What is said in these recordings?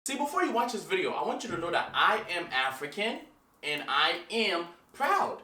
See, before you watch this video, I want you to know that I am African and I am proud.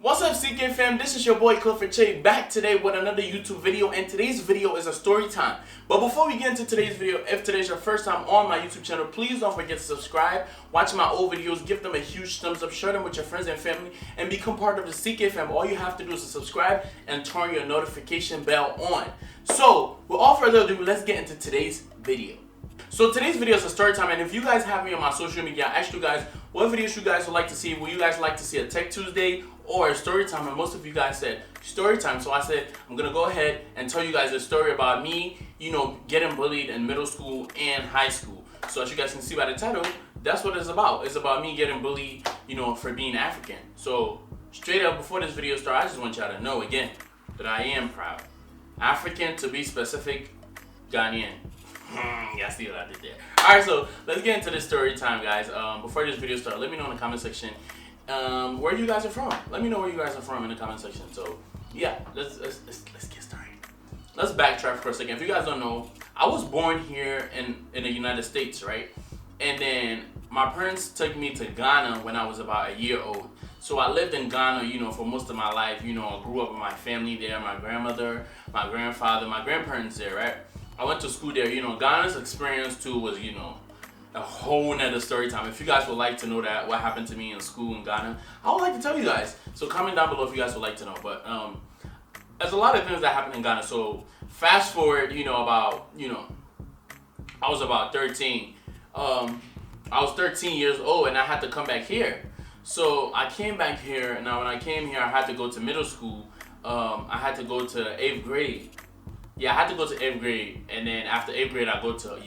What's up, CK Fam? This is your boy Clifford Kyei back today with another YouTube video, and today's video is a story time. But before we get into today's video, if today's your first time on my YouTube channel, please don't forget to subscribe, watch my old videos, give them a huge thumbs up, share them with your friends and family, and become part of the CK Fam. All you have to do is to subscribe and turn your notification bell on. So, without further ado, let's get into today's video. So today's video is a story time, and if you guys have me on my social media, I asked you guys what videos you guys would like to see. Would you guys like to see a Tech Tuesday or a story time? And most of you guys said story time, so I said I'm gonna go ahead and tell you guys a story about me, getting bullied in middle school and high school. So as you guys can see by the title, that's what it's about. It's about me getting bullied, for being African. So straight up, before this video starts, I just want y'all to know again that I am proud. African, to be specific, Ghanaian. Yeah, I see what I did there. Alright, so let's get into this story time, guys. Before this video starts, let me know in the comment section where you guys are from. Let me know where you guys are from in the comment section. So yeah, let's get started. Let's backtrack for a second. If you guys don't know, I was born here in the United States, right? And then my parents took me to Ghana when I was about a year old. So I lived in Ghana, for most of my life. I grew up with my family there, my grandmother, my grandfather, my grandparents there, right? I went to school there. Ghana's experience too was, a whole nother story time. If you guys would like to know that, what happened to me in school in Ghana, I would like to tell you guys. So comment down below if you guys would like to know. But there's a lot of things that happened in Ghana. So fast forward, I was about 13. I was 13 years old and I had to come back here. So I came back here. Now when I came here, I had to go to middle school. I had to go to 8th grade. Yeah, I had to go to 8th grade, and then after 8th grade, I go to,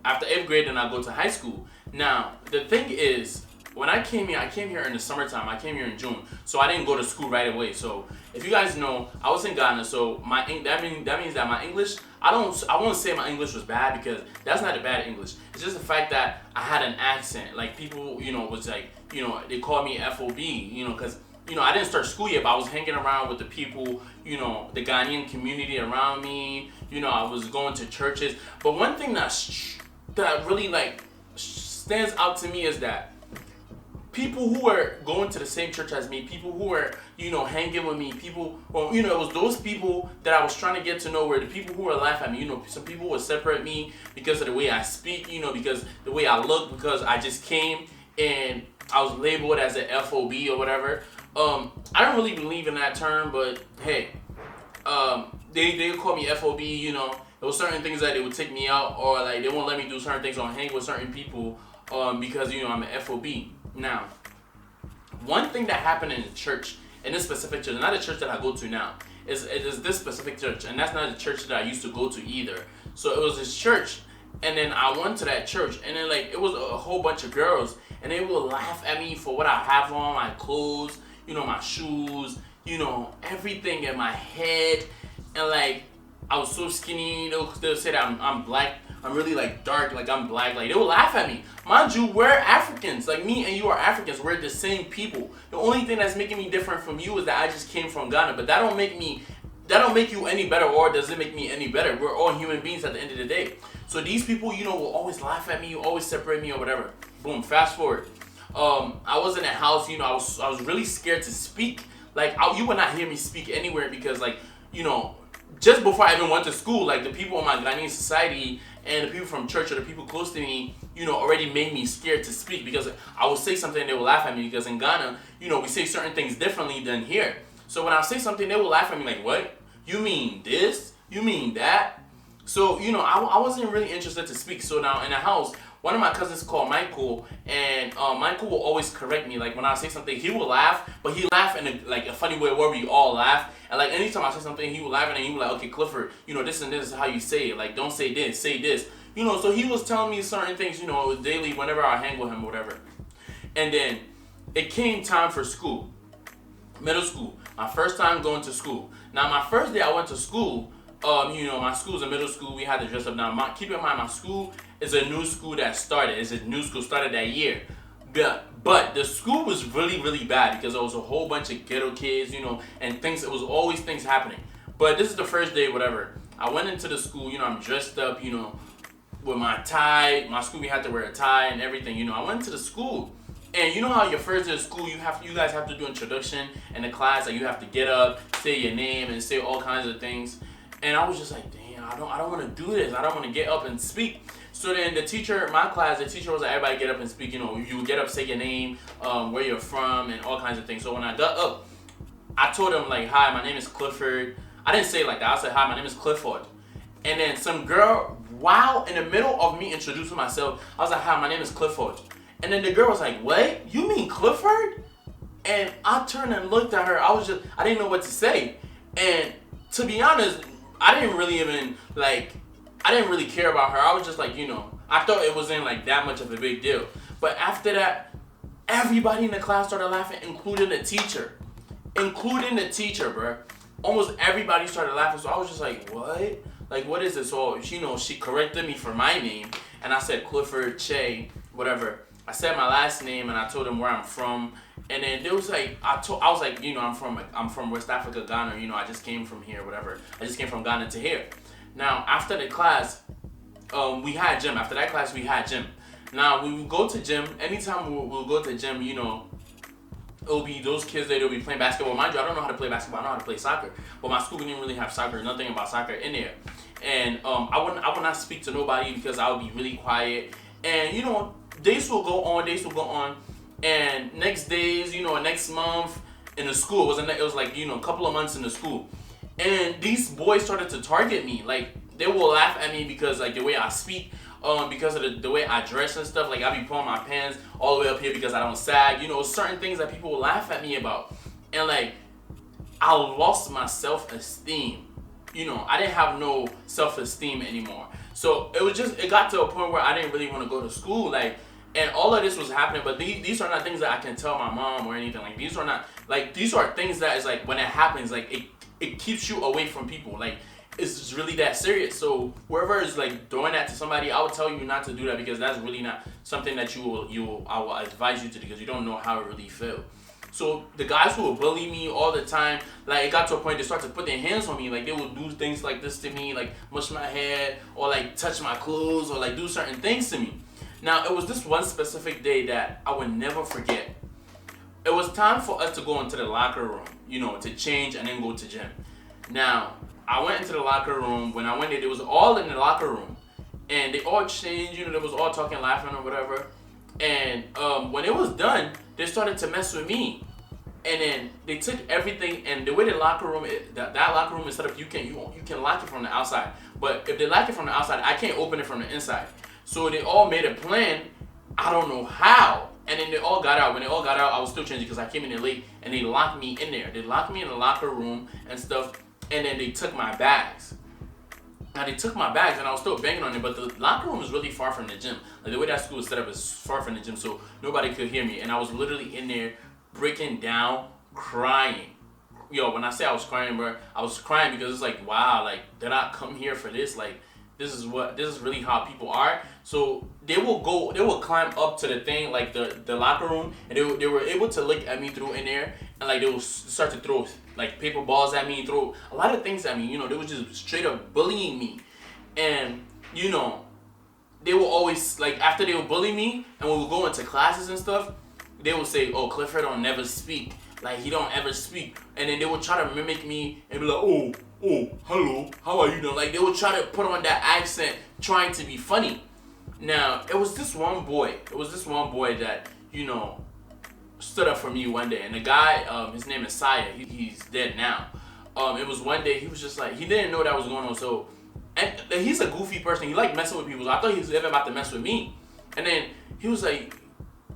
after 8th grade, then I go to high school. Now, the thing is, when I came here in the summertime. I came here in June, so I didn't go to school right away. So, if you guys know, I was in Ghana, so that means that my English, I won't say my English was bad, because that's not a bad English. It's just the fact that I had an accent. Like, people, was like, they called me FOB, because I didn't start school yet, but I was hanging around with the people, the Ghanaian community around me. I was going to churches. But one thing that really stands out to me is that people who were going to the same church as me, people who were, hanging with me, people, it was those people that I was trying to get to know, were the people who were laughing at me. Some people would separate me because of the way I speak, because the way I look, because I just came and I was labeled as an FOB or whatever. I don't really believe in that term, but hey, they call me FOB. There was certain things that they would take me out, or like they won't let me do certain things or hang with certain people, because I'm an FOB. Now, one thing that happened in the church, in this specific church, not the church that I go to now, is this specific church, and that's not the church that I used to go to either. So it was this church, and then I went to that church, and then it was a whole bunch of girls, and they would laugh at me for what I have on, my clothes, my shoes, everything in my head. And I was so skinny. They'll say that I'm black. I'm really dark, I'm black. They will laugh at me. Mind you, we're Africans. Me and you are Africans. We're the same people. The only thing that's making me different from you is that I just came from Ghana. But that don't make you any better, or does it make me any better? We're all human beings at the end of the day. So these people, will always laugh at me, always separate me or whatever. Boom, fast forward. I was in a house, I was really scared to speak. You would not hear me speak anywhere, because just before I even went to school, the people in my Ghanaian society and the people from church or the people close to me, already made me scared to speak, because I would say something and they would laugh at me, because in Ghana, we say certain things differently than here. So when I say something, they will laugh at me what? You mean this? You mean that? So, I wasn't really interested to speak. So now in the house, one of my cousins called Michael, and Michael will always correct me. When I say something, he will laugh, but he laugh in a funny way where we all laugh. And anytime I say something, he will laugh, and he will okay, Clifford, this and this is how you say it. Don't say this, say this. So he was telling me certain things, daily whenever I hang with him or whatever. And then it came time for school, middle school. My first time going to school. Now my first day I went to school, my school's a middle school. We had to dress up. Now, keep in mind, my school is a new school that started. It's a new school started that year. But But the school was really, really bad because there was a whole bunch of ghetto kids, and things. It was always things happening. But this is the first day, whatever. I went into the school, I'm dressed up, with my tie. My school, we had to wear a tie and everything. I went to the school, and you know how your first day of school, you guys have to do introduction in the class, like you have to get up, say your name, and say all kinds of things. And I was just like, damn, I don't want to do this. I don't want to get up and speak. So then the teacher, my class, the teacher was like, everybody get up and speak. You get up, say your name, where you're from, and all kinds of things. So when I got up, I told him like, hi, my name is Clifford. I didn't say it like that. I said, hi, my name is Clifford. And then some girl, wow, in the middle of me introducing myself, I was like, hi, my name is Clifford. And then the girl was like, what? You mean Clifford? And I turned and looked at her. I didn't know what to say. And to be honest, I didn't really care about her. I was just like, I thought it wasn't like that much of a big deal. But after that, everybody in the class started laughing, including the teacher. Bro. Almost everybody started laughing. So I was just like, what? Like, what is this? So, she corrected me for my name. And I said Clifford Kyei, whatever. I said my last name and I told them where I'm from. And then there was like, I was like, I'm from West Africa, Ghana. I just came from here, whatever. I just came from Ghana to here. Now, after the class, we had gym. After that class, we had gym. Now, when we go to gym, anytime we'll go to gym, it'll be those kids that will be playing basketball. Mind you, I don't know how to play basketball. I know how to play soccer. But my school didn't really have soccer, nothing about soccer in there. And I would not speak to nobody because I would be really quiet. And, days will go on. And next days, next month in the school, it was like, a couple of months in the school. And these boys started to target me. Like, they will laugh at me because, like, the way I speak, because of the way I dress and stuff. Like, I be pulling my pants all the way up here because I don't sag. Certain things that people will laugh at me about. And, like, I lost my self-esteem. I didn't have no self-esteem anymore. So, it got to a point where I didn't really want to go to school. Like, and all of this was happening, but these are not things that I can tell my mom or anything. Like, these are things that is like, when it happens, like, it keeps you away from people. Like, it's really that serious. So whoever is like doing that to somebody, I would tell you not to do that because that's really not something that I will advise you to do because you don't know how it really feels. So the guys who will bully me all the time, like, it got to a point they start to put their hands on me. Like, they will do things like this to me, like mush my head or like touch my clothes or like do certain things to me. Now, it was this one specific day that I would never forget. It was time for us to go into the locker room, to change and then go to gym. Now, I went into the locker room. When I went there, they was all in the locker room. And they all changed, they was all talking, laughing or whatever. And when it was done, they started to mess with me. And then they took everything, and the way the locker room, that locker room is set up, you can lock it from the outside. But if they lock it from the outside, I can't open it from the inside. So they all made a plan. I don't know how. And then they all got out. When they all got out, I was still changing because I came in there late. And they locked me in there. They locked me in the locker room and stuff. And then they took my bags. Now, they took my bags and I was still banging on it. But the locker room is really far from the gym. Like, the way that school is set up is far from the gym. So nobody could hear me. And I was literally in there breaking down, crying. Yo, when I say I was crying, bro, I was crying because it's like, wow, like, did I come here for this? Like, this is really how people are. So they will climb up to the thing, like the locker room, and they were able to look at me through in there, and like they will start to throw like paper balls at me, throw a lot of things at me. They were just straight up bullying me, and they will always, like, after they would bully me, and when we go into classes and stuff, they will say, "Oh, Clifford don't never speak. Like, he don't ever speak," and then they will try to mimic me and be like, "Oh, hello, how are you doing?" Like, they would try to put on that accent, trying to be funny. Now, it was this one boy that, stood up for me one day. And the guy, his name is Saya. He's dead now. It was one day, he was just like, he didn't know that was going on. So, and he's a goofy person. He liked messing with people. So I thought he was ever about to mess with me. And then he was like,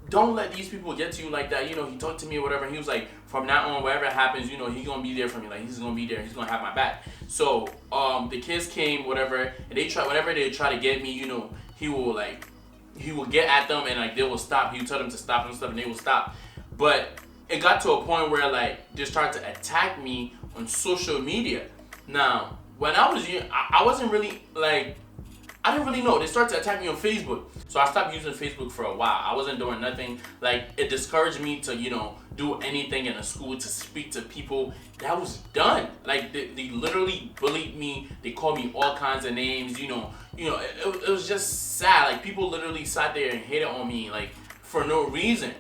don't let these people get to you like that. He talked to me or whatever. And he was like, from now on, whatever happens, he's going to be there for me. Like, he's going to be there. He's going to have my back. So, the kids came, whatever, and whenever they try to get me, he will get at them and like they will stop. He would tell them to stop and stuff and they will stop. But it got to a point where like they started to attack me on social media. Now, when I was young, I wasn't really like I didn't really know. They started to attack me on Facebook. So I stopped using Facebook for a while. I wasn't doing nothing. Like, it discouraged me to, do anything in a school, to speak to people. That was done. Like, they literally bullied me. They called me all kinds of names, it was just sad. Like, people literally sat there and hated on me, like, for no reason.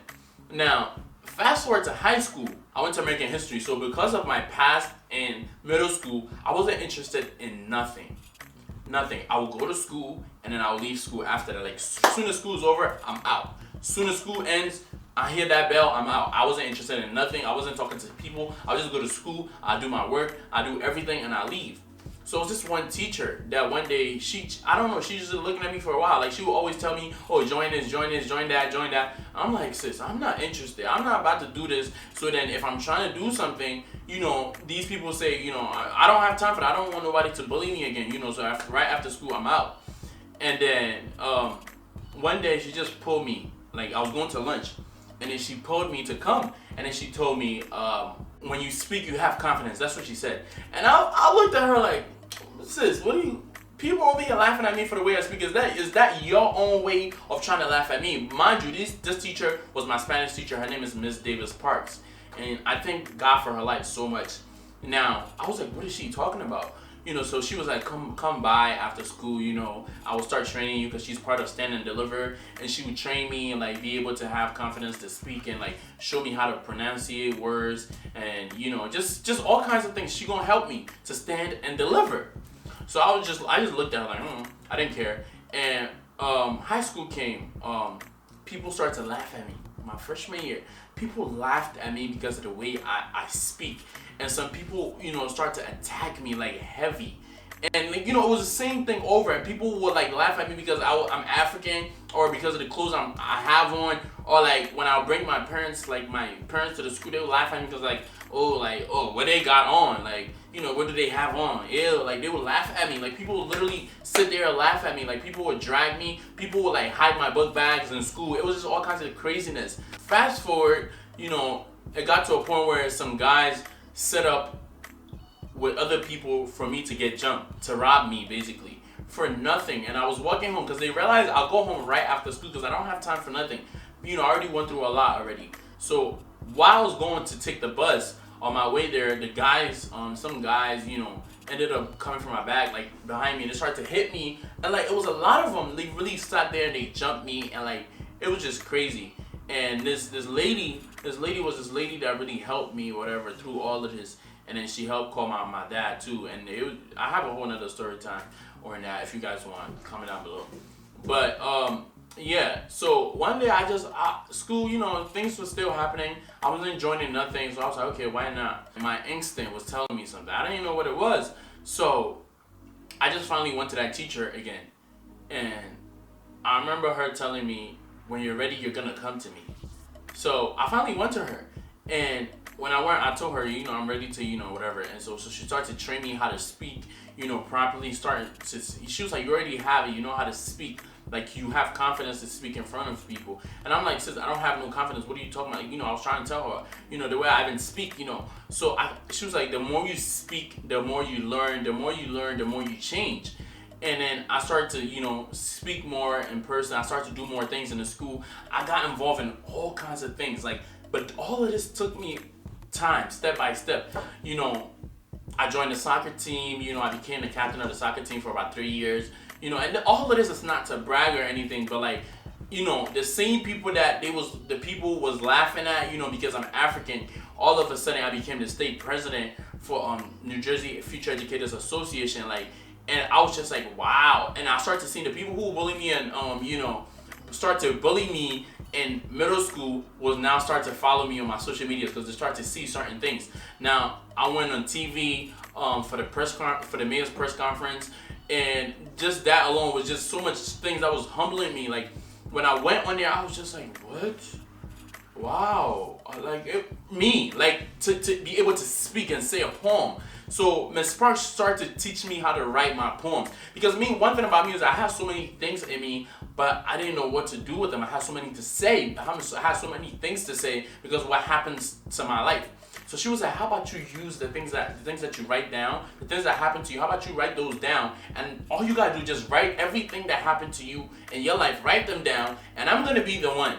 Now, fast forward to high school, I went to American history. So because of my past in middle school, I wasn't interested in nothing. I would go to school and then I would leave school after that. Like, as soon as school's over, I'm out. As soon as school ends, I hear that bell, I'm out. I wasn't interested in nothing. I wasn't talking to people. I would just go to school, I do my work, I do everything, and I leave. So it was this one teacher that one day, I don't know, she just looking at me for a while. Like, she would always tell me, oh, join this, join that. I'm like, sis, I'm not interested. I'm not about to do this. So then if I'm trying to do something, these people say, I don't have time for that. I don't want nobody to bully me again, so right after school, I'm out. And then one day she just pulled me, like I was going to lunch, and then she pulled me to come, and then she told me, when you speak, you have confidence. That's what she said. And I looked at her like, sis, people over here laughing at me for the way I speak. Is that your own way of trying to laugh at me? Mind you, this teacher was my Spanish teacher. Her name is Miss Davis Parks. And I thank God for her life so much. Now, I was like, what is she talking about? So she was like, come by after school, I will start training you, because she's part of Stand and Deliver, and she would train me and like be able to have confidence to speak and like show me how to pronunciate words and just all kinds of things. She gonna help me to stand and deliver. So I just looked at her like, I didn't care. And high school came, people started to laugh at me. My freshman year, people laughed at me because of the way I speak. And some people, start to attack me like heavy. And like, it was the same thing over. And people would like laugh at me because I'm African, or because of the clothes I have on, or like when I bring my parents to the school, they would laugh at me because what they got on, like, what do they have on? Ew, like they would laugh at me. Like, people would literally sit there and laugh at me. Like, people would drag me. People would like hide my book bags in school. It was just all kinds of craziness. Fast forward, it got to a point where some guys set up with other people for me to get jumped, to rob me basically, for nothing. And I was walking home because they realized I'll go home right after school because I don't have time for nothing. I already went through a lot already. So while I was going to take the bus, on my way there, the guys, some guys, ended up coming from my back, like behind me, and they started to hit me. And like, it was a lot of them. They really sat there and they jumped me, and like, it was just crazy. And this lady was this lady that really helped me, whatever, through all of this. And then she helped call my dad too. And I have a whole nother story time or that if you guys want, comment down below. But yeah, so one day school, things were still happening. I wasn't joining nothing, so I was like, okay, why not? And my instinct was telling me something. I didn't even know what it was. So I just finally went to that teacher again. And I remember her telling me, when you're ready, you're gonna come to me. So I finally went to her. And when I went, I told her, I'm ready to, whatever. And so she started to train me how to speak, properly. She was like, you already have it. You know how to speak. Like, you have confidence to speak in front of people. And I'm like, sis, I don't have no confidence. What are you talking about? I was trying to tell her, the way I even speak, So she was like, the more you speak, the more you learn. The more you learn, the more you change. And then I started to, speak more in person. I started to do more things in the school. I got involved in all kinds of things. But all of this took me time, step by step. I joined the soccer team. I became the captain of the soccer team for about 3 years. And all of this is not to brag or anything, but like, the same people that the people was laughing at, because I'm African, all of a sudden I became the state president for New Jersey Future Educators Association, and I was just like, wow. And I started to see the people who bully me and start to bully me in middle school was now start to follow me on my social media because they start to see certain things. Now I went on TV for the mayor's press conference. And just that alone was just so much things that was humbling me. Like, when I went on there, I was just like, what? Wow. To be able to speak and say a poem. So Miss Sparks started to teach me how to write my poems. Because one thing about me is I have so many things in me, but I didn't know what to do with them. I had so many to say. I had so many things to say because of what happens to my life. So she was like, how about you use the things that you write down, the things that happen to you, how about you write those down, and all you gotta do, just write everything that happened to you in your life, write them down, and I'm gonna be the one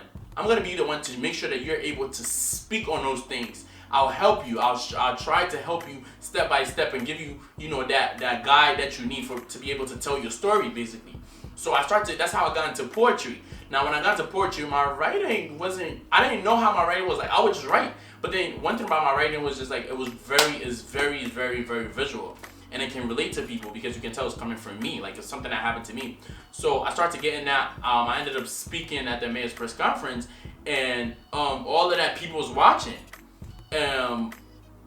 to make sure that you're able to speak on those things. I'll help you. I'll try to help you step by step and give you, that guide that you need to be able to tell your story, basically. So that's how I got into poetry. Now, when I got into poetry, my writing I didn't know how my writing was. Like, I would just write. But then one thing about my writing was just like, it's very, very, very visual. And it can relate to people because you can tell it's coming from me. Like, it's something that happened to me. So I started getting that. I ended up speaking at the mayor's press conference, and all of that people was watching.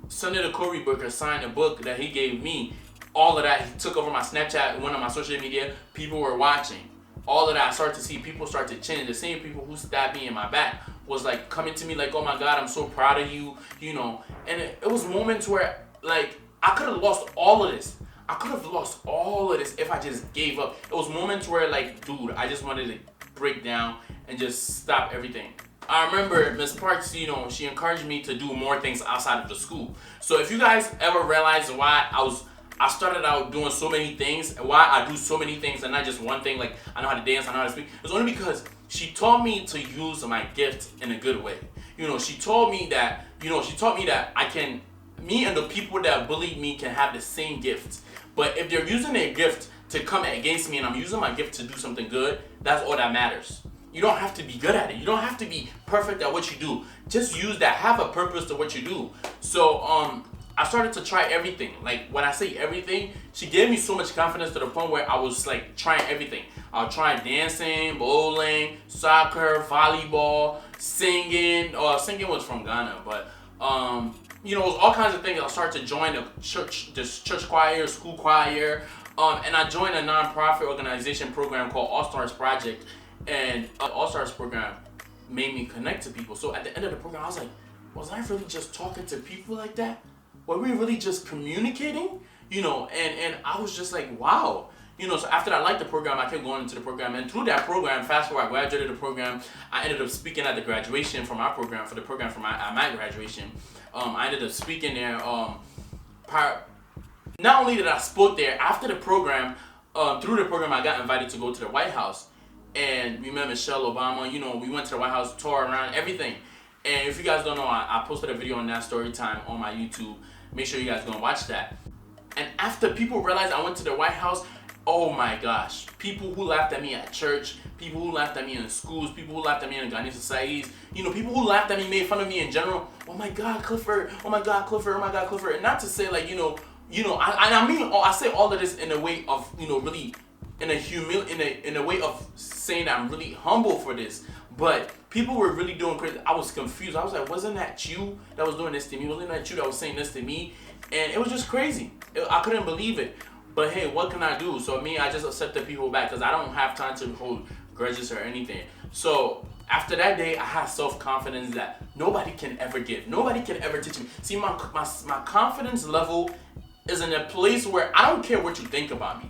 Senator Cory Booker signed a book that he gave me. All of that, he took over my Snapchat, one of my social media. People were watching. All of that, I started to see people start to change. The same people who stabbed me in my back was like coming to me like, oh my God, I'm so proud of you, And it was moments where like I could have lost all of this. I could have lost all of this if I just gave up. It was moments where like, dude, I just wanted to break down and just stop everything. I remember Miss Parks, she encouraged me to do more things outside of the school. So if you guys ever realize why I started out doing so many things, and why I do so many things and not just one thing, like I know how to dance, I know how to speak, it's only because she taught me to use my gift in a good way. She taught me that me and the people that bullied me can have the same gift. But if they're using their gift to come against me and I'm using my gift to do something good, that's all that matters. You don't have to be good at it. You don't have to be perfect at what you do. Just use that. Have a purpose to what you do. So I started to try everything. Like when I say everything, she gave me so much confidence to the point where I was like trying everything. I'll try dancing, bowling, soccer, volleyball, singing. Singing was from Ghana, but it was all kinds of things. I started to join this church choir, school choir, and I joined a non-profit organization program called All Stars Project. And All Stars program made me connect to people. So at the end of the program, I was like, was I really just talking to people like that? Were we really just communicating? And I was just like, wow. So after I liked the program, I kept going into the program. And through that program, fast forward, I graduated the program. I ended up speaking at the graduation for my program, for my graduation. I ended up speaking there. Not only did I spoke there, after the program, through the program, I got invited to go to the White House. And we met Michelle Obama. We went to the White House, tour around, everything. And if you guys don't know, I posted a video on that Storytime on my YouTube. Make sure you guys go and watch that. And after people realized I went to the White House, oh my gosh. People who laughed at me at church, people who laughed at me in schools, people who laughed at me in Ghanaian societies, people who laughed at me, made fun of me in general. Oh my God, Clifford. Oh my God, Clifford. Oh my God, Clifford. And not to say like, I say all of this in a way of, really in a way of saying that I'm really humble for this. But people were really doing crazy. I was confused. I was like, wasn't that you that was doing this to me? Wasn't that you that was saying this to me? And it was just crazy. I couldn't believe it. But hey, what can I do? So I just accepted people back because I don't have time to hold grudges or anything. So after that day, I had self-confidence that nobody can ever give. Nobody can ever teach me. See, my confidence level is in a place where I don't care what you think about me.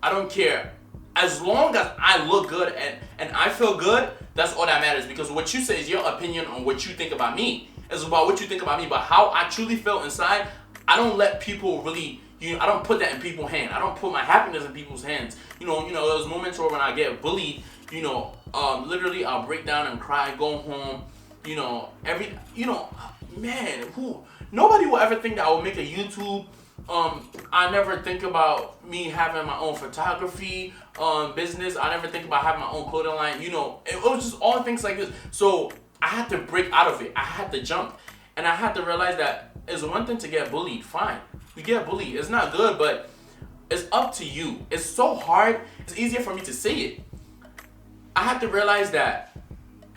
I don't care. As long as I look good and I feel good, that's all that matters. Because what you say is your opinion on what you think about me. It's about what you think about me. But how I truly feel inside, I don't let people really, I don't put that in people's hands. I don't put my happiness in people's hands. Those moments where when I get bullied, literally I'll break down and cry, go home. Nobody will ever think that I will make a YouTube. I never think about me having my own photography business. I never think about having my own clothing line. It was just all things like this. So I had to break out of it. I had to jump. And I had to realize that it's one thing to get bullied. Fine. You get bullied. It's not good, but it's up to you. It's so hard. It's easier for me to say it. I had to realize that,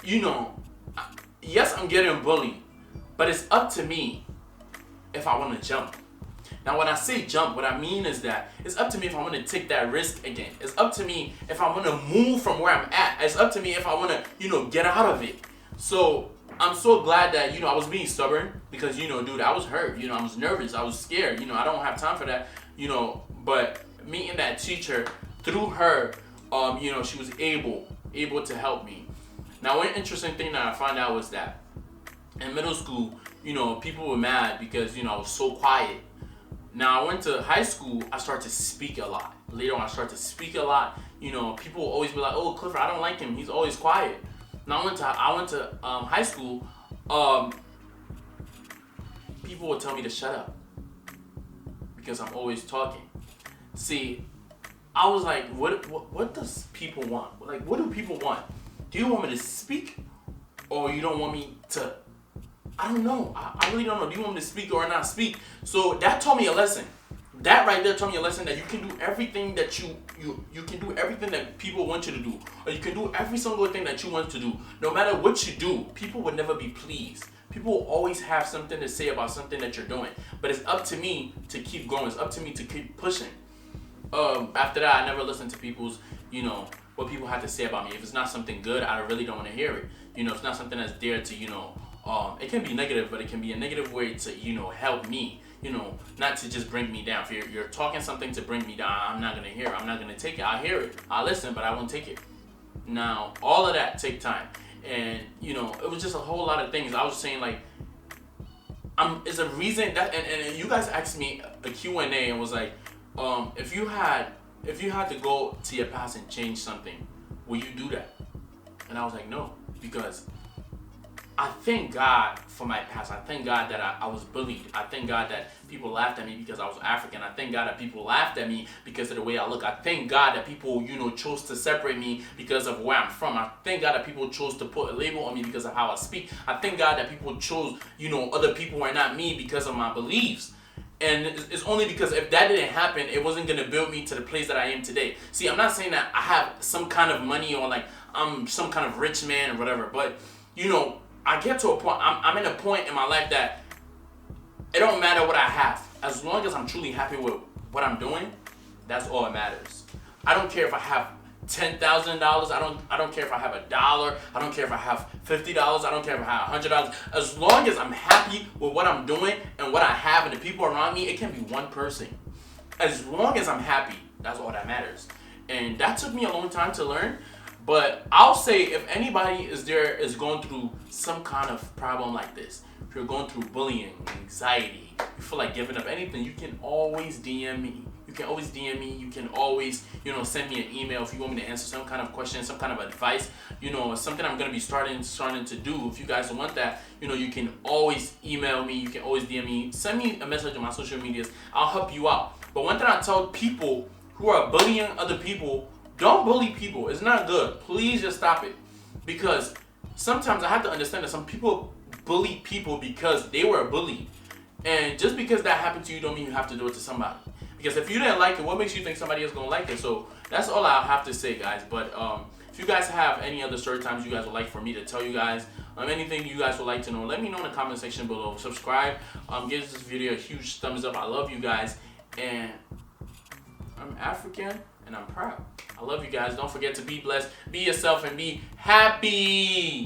yes, I'm getting bullied, but it's up to me if I want to jump. Now, when I say jump, what I mean is that it's up to me if I want to take that risk again. It's up to me if I want to move from where I'm at. It's up to me if I want to, get out of it. So I'm so glad that, I was being stubborn because, dude, I was hurt. I was nervous. I was scared. I don't have time for that, but meeting that teacher, through her, she was able to help me. Now, one interesting thing that I found out was that in middle school, people were mad because, I was so quiet. Now I went to high school, I started to speak a lot. Later on, I started to speak a lot. People will always be like, "Oh, Clifford, I don't like him. He's always quiet." Now I went to high school. People would tell me to shut up because I'm always talking. See, I was like, what does people want? Like, what do people want? Do you want me to speak, or you don't want me to? I don't know. I really don't know. Do you want me to speak or not speak? So that taught me a lesson. That right there taught me a lesson that you can do everything that you can do everything that people want you to do, or you can do every single thing that you want to do. No matter what you do, people will never be pleased. People will always have something to say about something that you're doing. But it's up to me to keep going. It's up to me to keep pushing. After that, I never listened to people's, what people had to say about me. If it's not something good, I really don't want to hear it. If it's not something that's there to, it can be negative, but it can be a negative way to, help me. Not to just bring me down. If you're talking something to bring me down, I'm not gonna hear it. I'm not gonna take it. I'll hear it. I'll listen, but I won't take it. Now, all of that take time. And, it was just a whole lot of things. I was saying, like, it's a reason that, and you guys asked me a Q&A and was like, if you had to go to your past and change something, will you do that? And I was like, no, because I thank God for my past. I thank God that I was bullied. I thank God that people laughed at me because I was African. I thank God that people laughed at me because of the way I look. I thank God that people, chose to separate me because of where I'm from. I thank God that people chose to put a label on me because of how I speak. I thank God that people chose, other people are not me because of my beliefs. And it's only because if that didn't happen, it wasn't going to build me to the place that I am today. See, I'm not saying that I have some kind of money or like I'm some kind of rich man or whatever, but, I get to a point, I'm in a point in my life that it don't matter what I have. As long as I'm truly happy with what I'm doing, that's all that matters. I don't care if I have $10,000. I don't care if I have $1. I don't care if I have $50. I don't care if I have $100. As long as I'm happy with what I'm doing and what I have and the people around me, it can be one person. As long as I'm happy, that's all that matters. And that took me a long time to learn. But I'll say if anybody is going through some kind of problem like this, if you're going through bullying, anxiety, you feel like giving up anything, you can always DM me. You can always DM me. You can always, send me an email if you want me to answer some kind of question, some kind of advice. Something I'm going to be starting to do. If you guys want that, you can always email me. You can always DM me. Send me a message on my social medias. I'll help you out. But one thing I tell people who are bullying other people, don't bully people. It's not good. Please just stop it. Because sometimes I have to understand that some people bully people because they were bullied. And just because that happened to you don't mean you have to do it to somebody. Because if you didn't like it, what makes you think somebody else is going to like it? So that's all I'll have to say, guys. But if you guys have any other story times you guys would like for me to tell you guys, anything you guys would like to know, let me know in the comment section below. Subscribe. Give this video a huge thumbs up. I love you guys. And I'm African. And I'm proud. I love you guys. Don't forget to be blessed, be yourself, and be happy.